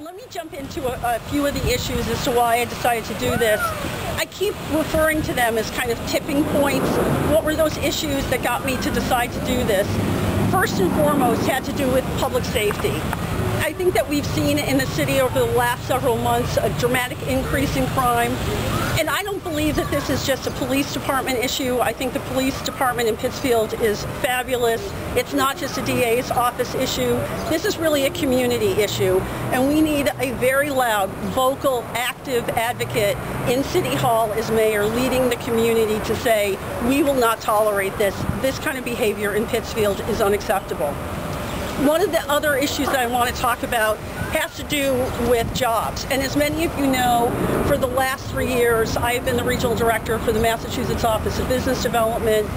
Let me jump into a few of the issues as to why I decided to do this. I keep referring to them as kind of tipping points. What were those issues that got me to decide to do this? First and foremost had to do with public safety. I think that we've seen in the city over the last several months a dramatic increase in crime. And I don't believe that this is just a police department issue. I think the police department in Pittsfield is fabulous. It's not just a DA's office issue. This is really a community issue. And we need a very loud, vocal, active advocate in City Hall as mayor leading the community to say, we will not tolerate this. This kind of behavior in Pittsfield is unacceptable. One of the other issues that I want to talk about has to do with jobs. And as many of you know, for the last 3 years, I have been the regional director for the Massachusetts Office of Business Development.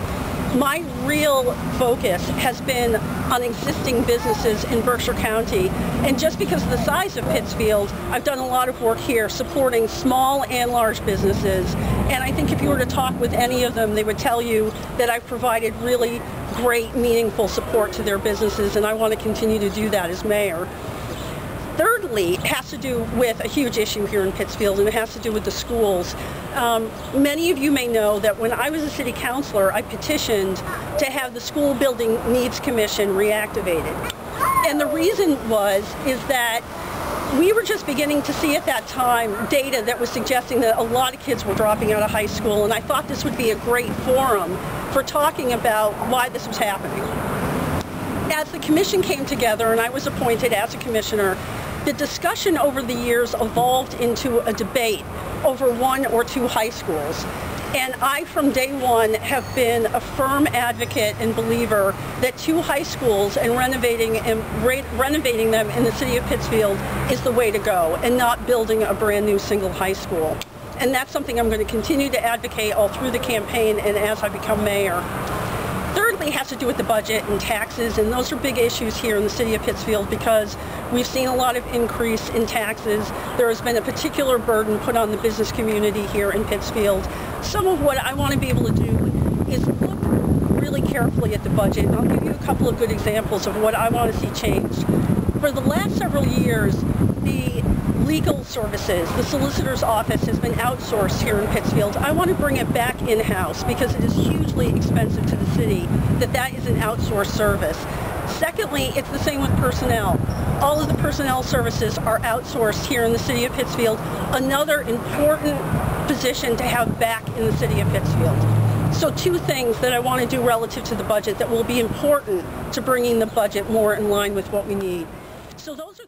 My real focus has been on existing businesses in Berkshire County. And just because of the size of Pittsfield, I've done a lot of work here supporting small and large businesses. And I think if you were to talk with any of them, they would tell you that I've provided really great, meaningful support to their businesses, and I want to continue to do that as mayor. Thirdly, it has to do with a huge issue here in Pittsfield, and it has to do with the schools. Many of you may know that when I was a city councilor, I petitioned to have the School Building Needs Commission reactivated. And the reason is that we were just beginning to see at that time data that was suggesting that a lot of kids were dropping out of high school, and I thought this would be a great forum for talking about why this was happening. As the commission came together and I was appointed as a commissioner, the discussion over the years evolved into a debate over 1 or 2 high schools. And I, from day one, have been a firm advocate and believer that 2 high schools and renovating them in the city of Pittsfield is the way to go, and not building a brand new single high school. And that's something I'm going to continue to advocate all through the campaign and as I become mayor. Thirdly, has to do with the budget and taxes, and those are big issues here in the city of Pittsfield because we've seen a lot of increase in taxes. There has been a particular burden put on the business community here in Pittsfield. Some of what I want to be able to do is look really carefully at the budget, and I'll give you a couple of good examples of what I want to see changed. For the last several years, the legal services, the solicitor's office has been outsourced here in Pittsfield. I want to bring it back in-house because it is hugely expensive to the city that is an outsourced service. Secondly, it's the same with personnel. All of the personnel services are outsourced here in the city of Pittsfield, another important position to have back in the city of Pittsfield. So 2 things that I want to do relative to the budget that will be important to bringing the budget more in line with what we need. So those